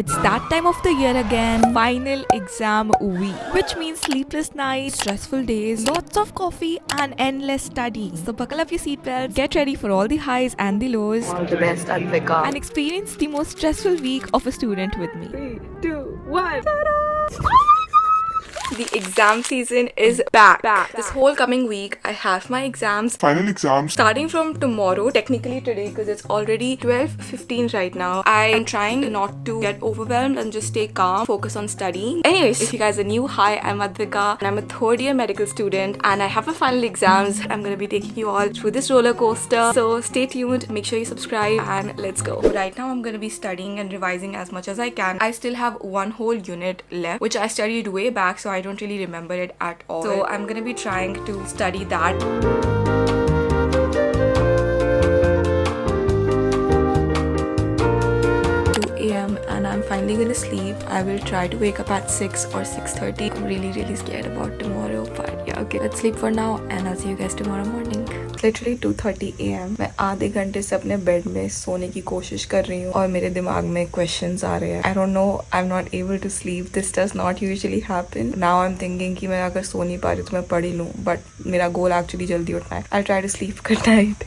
It's that time of the year again, final exam week, which means sleepless nights, stressful days, lots of coffee, and endless study. So buckle up your seatbelts, get ready for all the highs and the lows. All the best, Advika. And experience the most stressful week of a student with me. 3, 2, 1. The exam season is back. This whole coming week, I have my exams. Final exams. Starting from tomorrow, technically today, because it's already 12:15 right now. I am trying not to get overwhelmed and just stay calm, focus on studying. Anyways, if you guys are new, hi, I'm Advika and I'm a third year medical student and I have my final exams. I'm gonna be taking you all through this roller coaster. So stay tuned, make sure you subscribe and let's go. Right now, I'm gonna be studying and revising as much as I can. I still have one whole unit left, which I studied way back, so I don't really remember it at all. So I'm gonna be trying to study that. 2 a.m. and I'm finally gonna sleep. I will try to wake up at 6 or 6:30. I'm really scared about tomorrow, but yeah, okay, let's sleep for now and I'll see you guys tomorrow morning. Literally 2:30 a.m. मैं आधे घंटे से अपने bed में सोने की कोशिश कर रही हूँ और मेरे दिमाग में क्वेश्चंस आ रहे हैं. I don't know, I'm not able to sleep. This does not usually happen. Now I'm thinking कि मैं अगर सो नहीं पा रही तो मैं पढ़ ही लूँ, but मेरा गोल एक्चुअली जल्दी उठना है. I'll try to sleep. Good night.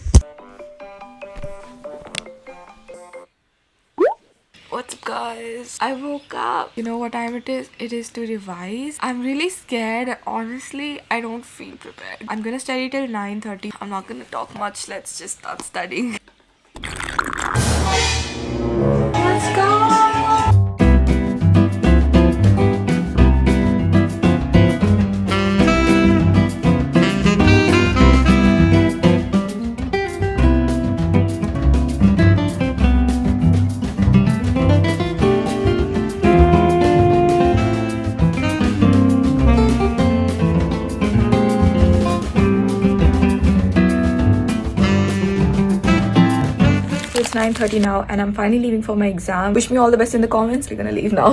What's up guys? I woke up. You know what time it is? It is to revise. I'm really scared. Honestly, I don't feel prepared. I'm gonna study till 9:30. I'm not gonna talk much. Let's just start studying. Let's go! It's 9:30 now and I'm finally leaving for my exam. Wish me all the best in the comments. We're gonna leave now.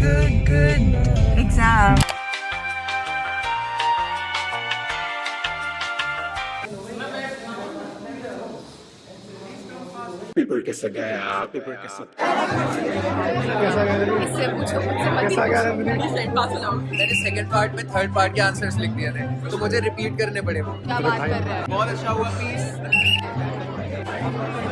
Good exam. Paper कैसा गया? Paper कैसा? मैंने second part में third part के answers लिख दिए थे तो मुझे रिपीट करने पड़े. क्या बात कर रहे हैं? बहुत अच्छा हुआ पीस.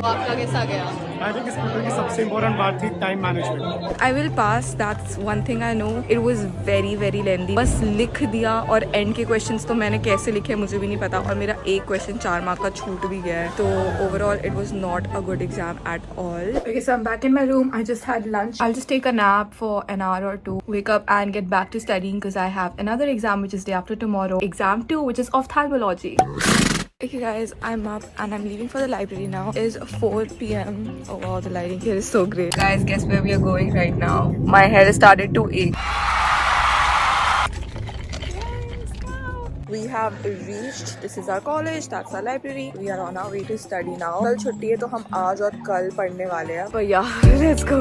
आपका कैसा गया? I think इस पेपर की सबसे इम्पोर्टेंट बात थी time management. I will pass. That's one thing I know. It was very lengthy. बस लिख दिया और एंड के क्वेश्चंस तो मैंने कैसे लिखे मुझे भी नहीं पता और मेरा एक क्वेश्चन 4 मार्क का छूट भी गया है. तो overall it was not a good exam at all. Okay, so I'm back in my room. I just had lunch. I'll just take a nap for an hour or two. Wake up and get back to studying because I have another exam which is day after tomorrow. Exam 2 which is ophthalmology. Okay guys, I'm up and I'm leaving for the library now. It is 4 p.m. Oh wow, the lighting here is so great. Guys, guess where we are going right now? My hair has started to ache. We have reached. This is our college. That's our library. We are on our way to study now. कल छुट्टी है तो हम आज और कल पढ़ने वाले हैं. But yeah, let's go.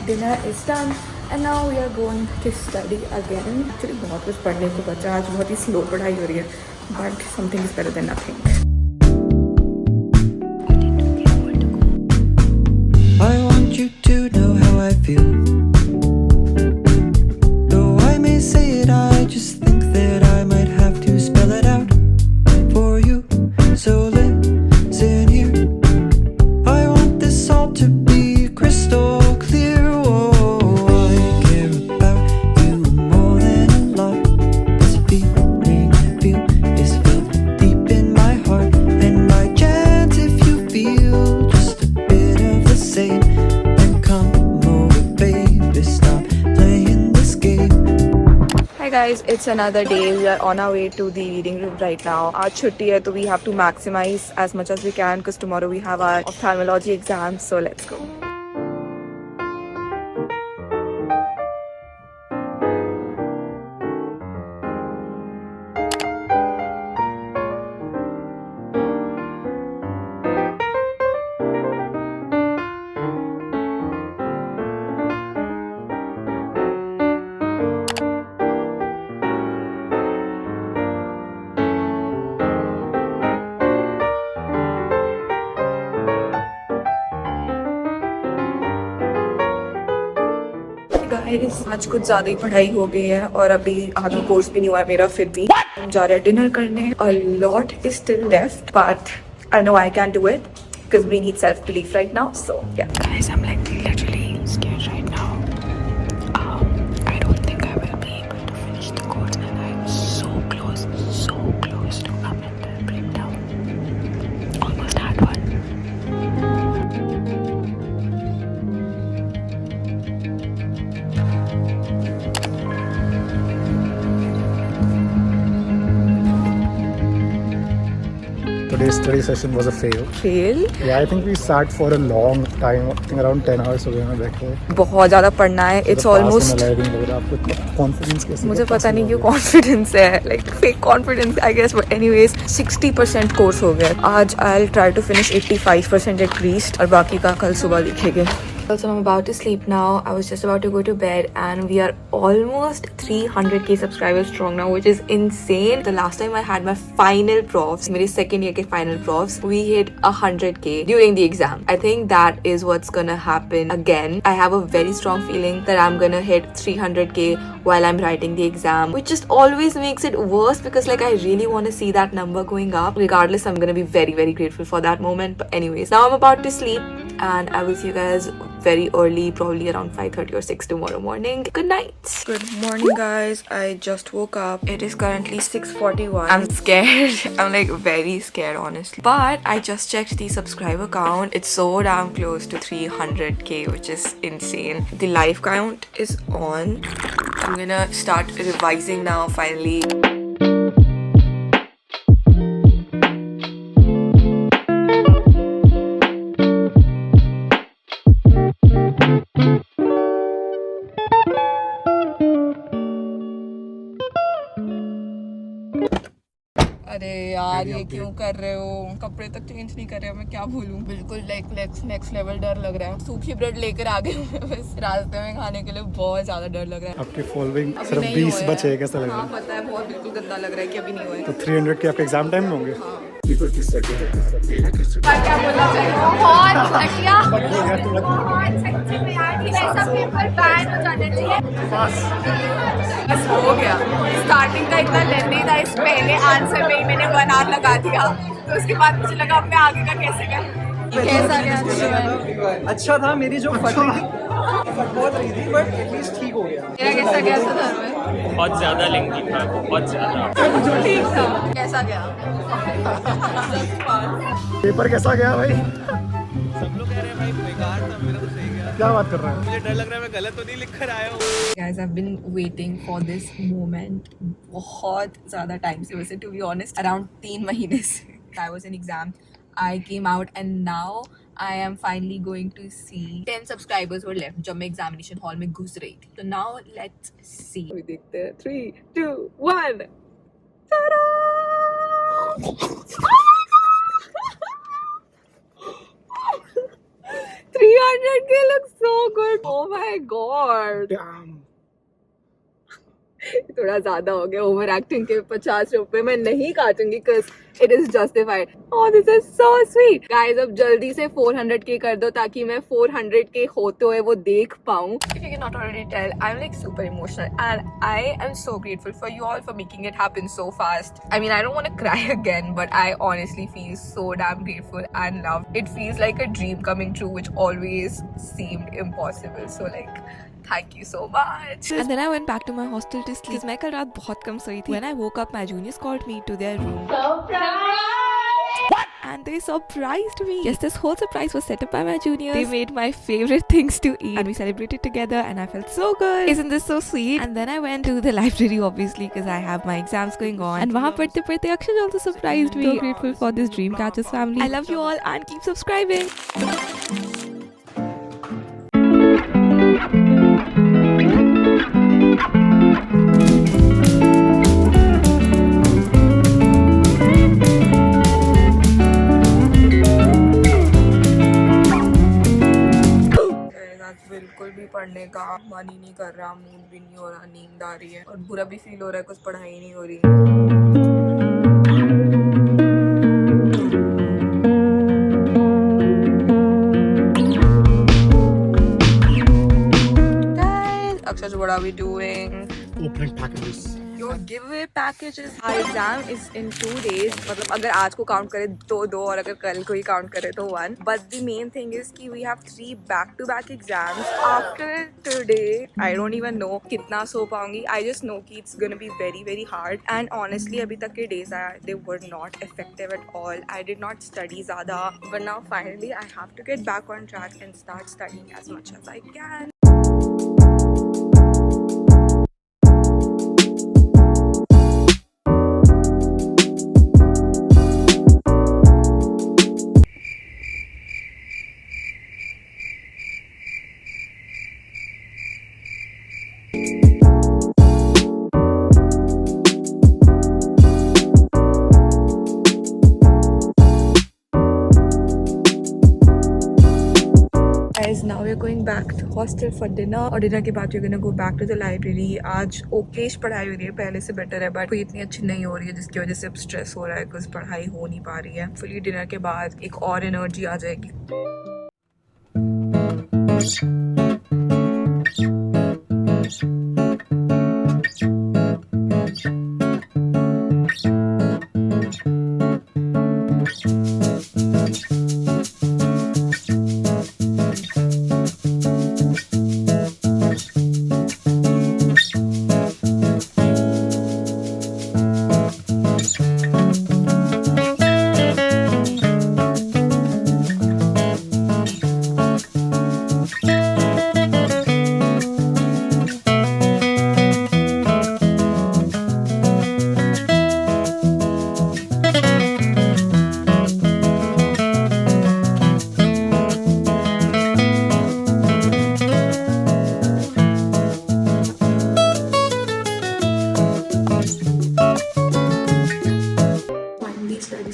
Dinner is done and now we are going to study again. Actually बहुत कुछ पढ़ने को बचा. आज बहुत ही स्लो पढ़ाई हो रही है, but something is better than nothing. I want you to know how I feel. Though I may say it, I just think that I might have to spell it out for you. So listen here. I want this all to be crystal clear. Oh, I care about you more than a lot. This feeling I feel is felt deep in my heart. And by chance, if you feel just a bit of the same, then come over, baby. guys, it's another day. We are on our way to the reading room right now. आज छुट्टी है तो we have to maximize as much as we can because tomorrow we have our ophthalmology exam. So let's go. Guys आज कुछ ज्यादा ही पढ़ाई हो गई है और अभी आधा कोर्स भी नहीं हुआ है मेरा, फिर भी हम जा रहे हैं डिनर करने. A lot is still left but I know I can do it because we need self belief right now. So yeah guys, I'm like literally scared right now. I don't think I will be able to finish the course and I'm so close to a mental breakdown. Almost had one. Today's study session was a fail. Fail? Yeah, I think we sat for a long time, I think around 10 hours हो गए मैं बैठे. बहुत ज्यादा पढ़ना है. It's almost. आपको confidence कैसे? मुझे पता नहीं क्यों कॉन्फिडेंस है, like fake confidence I guess, but anyways 60% course हो गया आज. I'll try to finish 85% at least और बाकी का कल सुबह लिखेंगे. Also, I'm about to sleep now. I was just about to go to bed and we are almost 300k subscribers strong now, which is insane. The last time I had my final profs, मेरे second year के final profs, we hit 100k during the exam. I think that is what's gonna happen again. I have a very strong feeling that I'm gonna hit 300k while I'm writing the exam, which just always makes it worse because like I really want to see that number going up. Regardless, I'm gonna be very, very grateful for that moment. But anyways, now I'm about to sleep and I will see you guys very early, probably around 5:30 or 6 tomorrow morning. Good night. Good morning guys, I just woke up. It is currently 6:41. I'm scared. I'm like very scared honestly, but I just checked the subscriber count. It's so damn close to 300k, which is insane. The live count is on. I'm gonna start revising now finally. अरे यार ये क्यों कर रहे हो? कपड़े तक change नहीं कर रहे हो, मैं क्या बोलूं. बिल्कुल लाइक नेक्स्ट लेवल डर लग रहा है. सूखी ब्रेड लेकर आ गए हूं बस रास्ते में खाने के लिए. बहुत ज्यादा डर लग रहा है. आपके फॉलोइंग सिर्फ 20 बचे हैं, कैसा लग रहा है? हाँ पता है, बहुत बिल्कुल गंदा लग रहा है कि अभी नहीं हुआ है. तो 300 के आपके एग्जाम टाइम में होंगे? People kiss again. क्या बोलना चाहिए? बहुत घटिया, बहुत सच्ची में यार, ये ऐसा पेपर बैन हो जाना चाहिए. बस हो गया. स्टार्टिंग का इतना लेंदी था, इस पहले आंसर में ही मैंने 1 आवर लगा दिया. तो उसके बाद मुझे लगा अब मैं आगे का कैसे करूं. कैसा गया? अच्छा था. मेरी जो फट रही थी बहुत रही थी बट एटलीस्ट ठीक हो गया. मेरा कैसा गया सुधार में? बहुत ज्यादा लेंथी था, बहुत ज्यादा. ठीक था. कैसा गया? पेपर कैसा गया भाई? सब लोग कह रहे हैं भाई बेकार था, मेरा तो सही गया. क्या बात कर रहे हैं? मुझे डर लग रहा है मैं गलत तो नहीं लिख कर आया हूँ. Guys, I've been waiting for this moment बहुत ज़्यादा टाइम से. वैसे to be honest around 3 महीने से. I was in exam, I came out and now I am finally going to see 10 subscribers were left जब मैं एग्जामिनेशन हॉल में घुस रही थी. तो now let's see. अभी देखते हैं. 3, 2, 1. Ta-da! 300k looks so good. Oh my god. Damn. थोड़ा ज्यादा हो गया. ओवर एक्टिंग के 50 रुपए मैं नहीं काटूंगी because it is justified. Oh, this is so sweet. Guys, अब जल्दी से 400k कर दो ताकि मैं 400k होते हुए वो देख पाऊँ. If you cannot already tell, I'm like super emotional and I am so grateful for you all for making it happen so fast. I mean, I don't want to cry again, but I honestly feel so damn grateful and loved. It feels like a dream coming true, which always seemed impossible. So like, thank you so much. And then I went back to my hostel to sleep. मैं कल रात बहुत कम सोई थी. When I woke up, my juniors called me to their room. and they surprised me. Yes, this whole surprise was set up by my juniors. They made my favorite things to eat and we celebrated together and I felt so good. Isn't this so sweet? And then I went to the library obviously because I have my exams going on, and wahan padhte padhte Akshaj also surprised me. So grateful for this Dreamcatchers family. I love you all and keep subscribing. बिल्कुल भी पढ़ने का मन ही नहीं कर रहा, mood भी नहीं हो रहा, नींद आ रही है और बुरा भी फील हो रहा है, कुछ पढ़ाई नहीं हो रही। Guys, Akshaj, what are we doing? Opening packages. Your giveaway packages. Our exam is in 2 days. मतलब अगर आज को काउंट करें तो 2 और अगर कल को ही काउंट करें तो 1. But the main thing is कि we have 3 back-to-back exams. After today, I don't even know कितना सो पाऊंगी. I just know कि it's gonna be very very hard. And honestly अभी तक के days they were not effective at all. I did not study ज़्यादा. But now finally I have to get back on track and start studying as much as I can. Guys, now we're going back to hostel for dinner और dinner के बाद we're gonna go back to the library. आज ओकेश पढ़ाई हो रही है, पहले से बेटर है बट कोई इतनी अच्छी नहीं हो रही है जिसकी वजह से अब स्ट्रेस हो रहा है कुछ पढ़ाई हो नहीं पा रही है। फुली डिनर के बाद एक और एनर्जी आ जाएगी।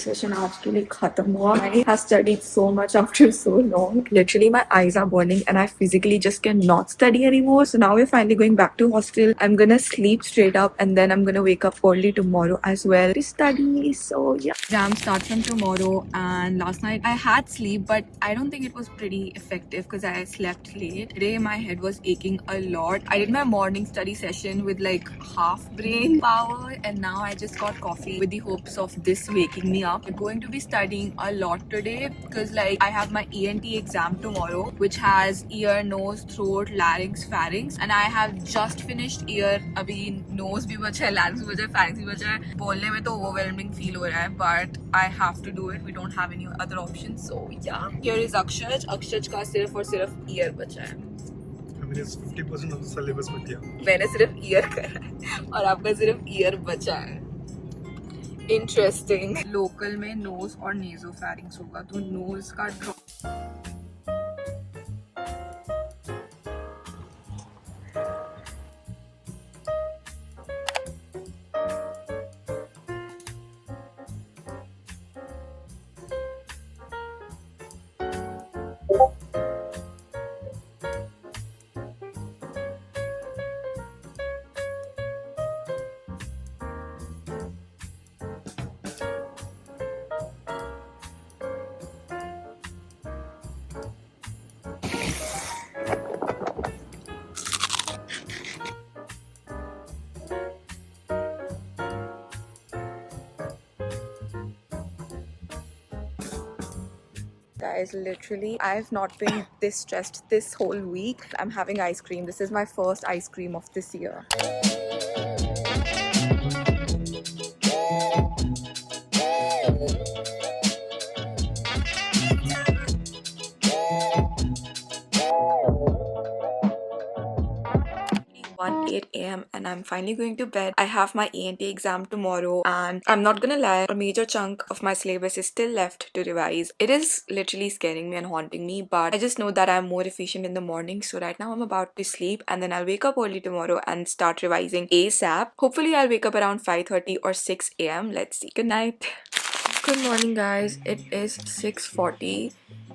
Session आज के लिए खत्म हुआ. I have studied so much after so long. Literally my eyes are burning and I physically just cannot study anymore. So now we're finally going back to hostel. I'm gonna sleep straight up and then I'm gonna wake up early tomorrow as well to study. So yeah. Exam starts from tomorrow and last night I had sleep but I don't think it was pretty effective because I slept late. Today my head was aching a lot. I did my morning study session with like half brain power and now I just got coffee with the hopes of this waking me up. I'm going to be studying a lot today because like I have my ENT exam tomorrow which has ear, nose, throat, larynx, pharynx and I have just finished ear. अभी nose भी बचा है, larynx भी बचा है, pharynx भी बचा है. बोलने में तो overwhelming feel हो रहा है but I have to do it. We don't have any other options so yeah. Here is Akshaj. Akshaj का सिर्फ और सिर्फ ear बचा है. I mean, it's 50% of the syllabus but yeah. मैंने सिर्फ ear करा है और आपका सिर्फ ear बचा है. इंटरेस्टिंग. लोकल में नोज और नेजोफैरिंक्स होगा तो नोज का drop Guys, literally, I have not been this stressed this whole week. I'm having ice cream. This is my first ice cream of this year. 8 a.m. and I'm finally going to bed. I have my ENT exam tomorrow and I'm not gonna lie, a major chunk of my syllabus is still left to revise. It is literally scaring me and haunting me, but I just know that I'm more efficient in the morning. So right now I'm about to sleep and then I'll wake up early tomorrow and start revising ASAP. Hopefully I'll wake up around 5:30 or 6 a.m. Let's see. Good night. Good morning guys. It is 6:40.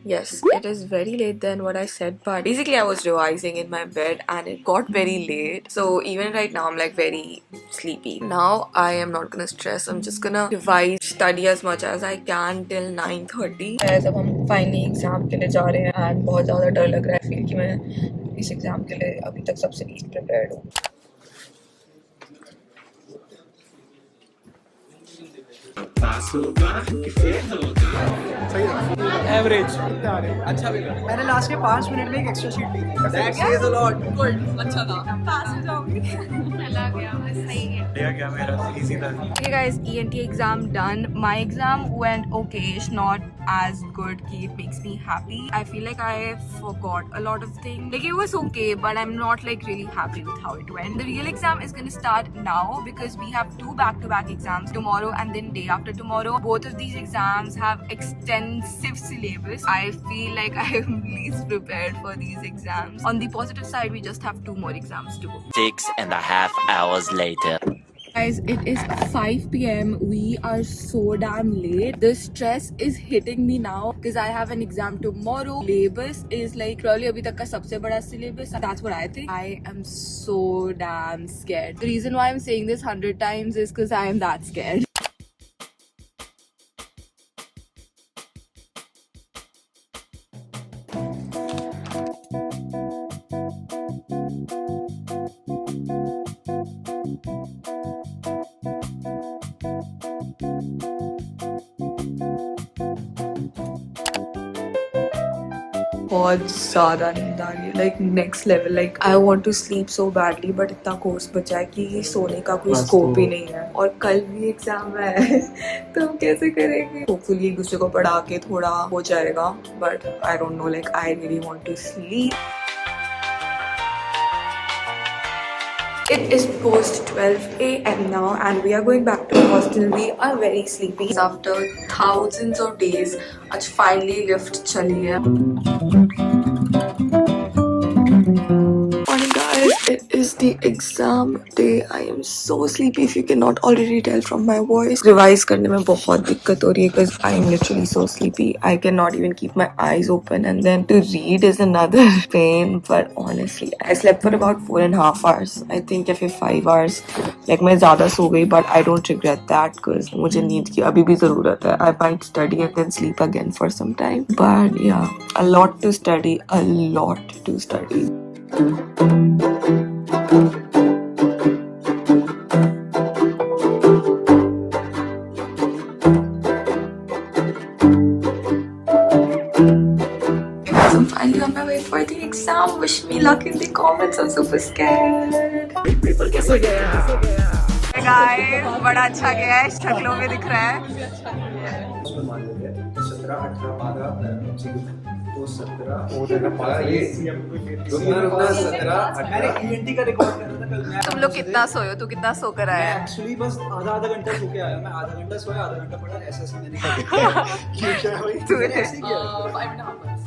Yes, it is very late than what I said, but basically I was revising in my bed and it got very late. So even right now I'm like very sleepy. Now I am not gonna stress. I'm just gonna revise, study as much as I can till 9:30. Guys, अब हम finally exam के लिए जा रहे हैं and बहुत ज़्यादा डर लग रहा है. फील कि मैं इस exam के लिए अभी तक सबसे least prepared हूँ. पास होगा कि फेल होगा एवरेज अच्छा भी लगा मैंने लास्ट के 5 मिनट में एक एक्स्ट्रा शीट ली थी that says a lot good अच्छा था पास हो जाऊंगी चला गया बस सही है क्या मेरा इजी था Okay guys, ENT exam done. My exam went okay-ish, not as good कि it makes me happy. I feel like I forgot a lot of things. Like it was okay, but I'm not like really happy with how it went. The real exam is gonna start now because we have 2 back-to-back exams tomorrow and then day after tomorrow. Both of these exams have extensive syllabus. I feel like I am least prepared for these exams. On the positive side, we just have 2 more exams to go. 6.5 hours later. Guys, it is 5 p.m. We are so damn late. The stress is hitting me now because I have an exam tomorrow. Syllabus is like probably अभी तक का सबसे बड़ा syllabus. That's what I think. I am so damn scared. The reason why I'm saying this 100 times is because I am that scared. बहुत ज़्यादा नींद आ रही है like next level like I want to sleep so badly but इतना course बचा है कि सोने का कोई स्कोप ही नहीं है और कल भी एग्जाम है तो हम कैसे करेंगे होपफुली एक दूसरे को पढ़ा के थोड़ा हो जाएगा but I don't know like I really want to sleep. It is post 12 a.m. now and we are going back to the hostel. We are very sleepy. After thousands of days, आज finally lift चली है. Morning guys, it is the exam day. I am so sleepy if you cannot already tell from my voice. Revise करने में बहुत दिक्कत हो रही है because I am literally so sleepy. I cannot even keep my eyes open and then to read is another pain. But honestly, I slept for about 4.5 hours. I think या फिर 5 hours. Like मैं ज़्यादा सो गई but I don't regret that because मुझे नींद की अभी भी ज़रूरत है. I might study and then sleep again for some time. But yeah, a lot to study. A lot to study. I'm finally on my way for the exam. Wish me luck in the comments. I'm super scared. Paper कैसा गया Hey guys, बड़ा अच्छा गया है. शक्लों में दिख रहा है. तुम लोग कितना सोए हो? तू कितना सो कर आया है? एक्चुअली बस आधा घंटा सो के आया मैं आधा घंटा सोया आधा घंटा पढ़ा ऐसे मैंने किया तूने ऐसे किया 5.5 hours.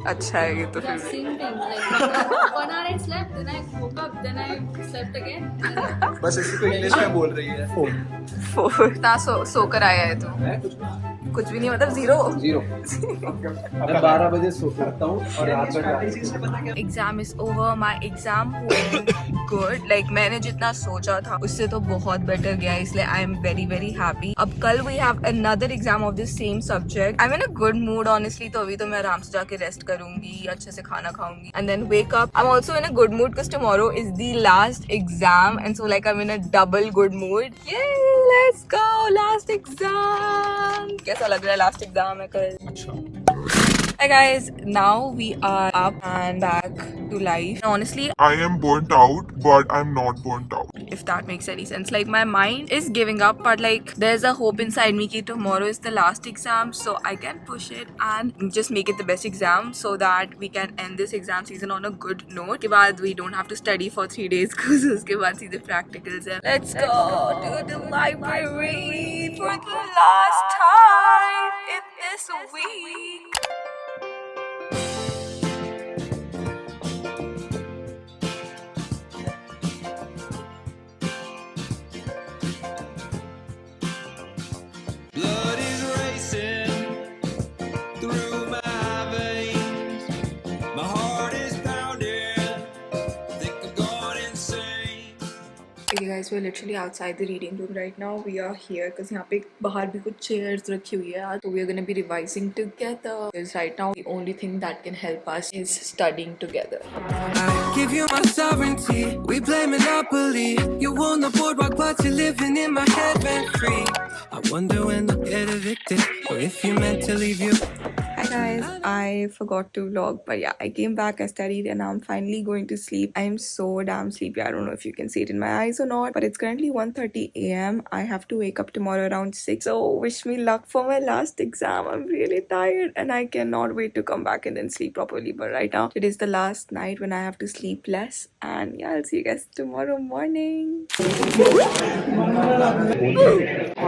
अच्छा है ये तो फिर भी. Same thing. Like 1 hour I slept, then I woke up, then I slept again. बस इसी को इंग्लिश में बोल रही है कितना सो कर आया है तू? मैं कुछ भी नहीं मतलब जीरो. मैं 12 बजे सो करता हूँ और रात में exam is over. My exam good. Like मैंने जितना सोचा था उससे तो बहुत बेटर गया इसलिए I am very very happy. अब कल we have another exam of this same subject. I am in a good mood honestly. तो अभी तो मैं आराम से जाके रेस्ट करूंगी अच्छे से खाना खाऊंगी and then wake up. I am also in a good mood because tomorrow is the last exam and so like I am in a double good mood. Let's go last exam. कैसा लग रहा है last exam है कल? Hi guys, now we are up and back to life. Honestly, I am burnt out, but I'm not burnt out. if that makes any sense, like my mind is giving up, but like there's a hope inside me that tomorrow is the last exam, so I can push it and just make it the best exam so that we can end this exam season on a good note. Ke baad we don't have to study for 3 days because uske baad seedhe practicals hai. Let's go to the library for the last time in this week. Blood is racing through my veins. My heart is pounding. Think I'm going insane. Okay guys, we're literally outside the reading room right now. We are here because यहाँ पे बाहर भी कुछ chairs रखी हुई है. So we are gonna be revising together. Because right now the only thing that can help us is studying together. I give you my sovereignty. We play Monopoly. You own the boardwalk, but you're living in my head rent free. I wonder when I'll get evicted, or if you meant to leave you. Hi guys, I forgot to vlog, but yeah, I came back, I studied, and now I'm finally going to sleep. I am so damn sleepy. I don't know if you can see it in my eyes or not, but it's currently 1:30 a.m. I have to wake up tomorrow around 6. So wish me luck for my last exam. I'm really tired and I cannot wait to come back and then sleep properly. But right now, it is the last night when I have to sleep less. And yeah, I'll see you guys tomorrow morning.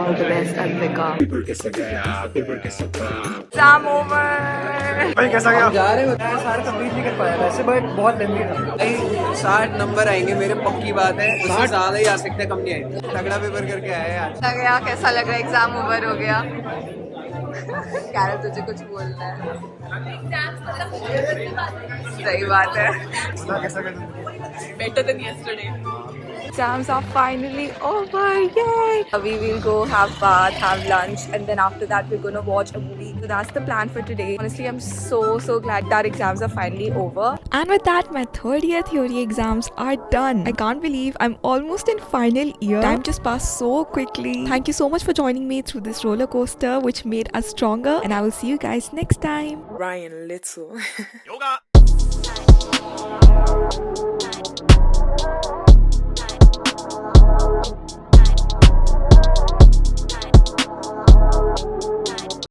All the best, Advika. Exam over. भाई कैसा गया? जा रहे होते हैं सारे complete नहीं कर पाया वैसे, बट बहुत लेंदी था भाई। 60 नंबर आएंगे मेरे, पक्की बात है। उससे ज्यादा ही आ सकते हैं, कम नहीं आएंगे। तगड़ा पेपर करके आए आज। लग गया, कैसा लग रहा है? एग्जाम ओवर हो गया। क्या तुझे कुछ बोलना है? सही बात है। कैसा गया? Better than yesterday. Exams are finally over, yay! We will go have bath, have lunch, and then after that we're gonna watch a movie. So that's the plan for today. Honestly, I'm so glad that exams are finally over. And with that, my third year theory exams are done. I can't believe I'm almost in final year. Time just passed so quickly. Thank you so much for joining me through this roller coaster which made us stronger, and I will see you guys next time. Ryan Little. Yoga.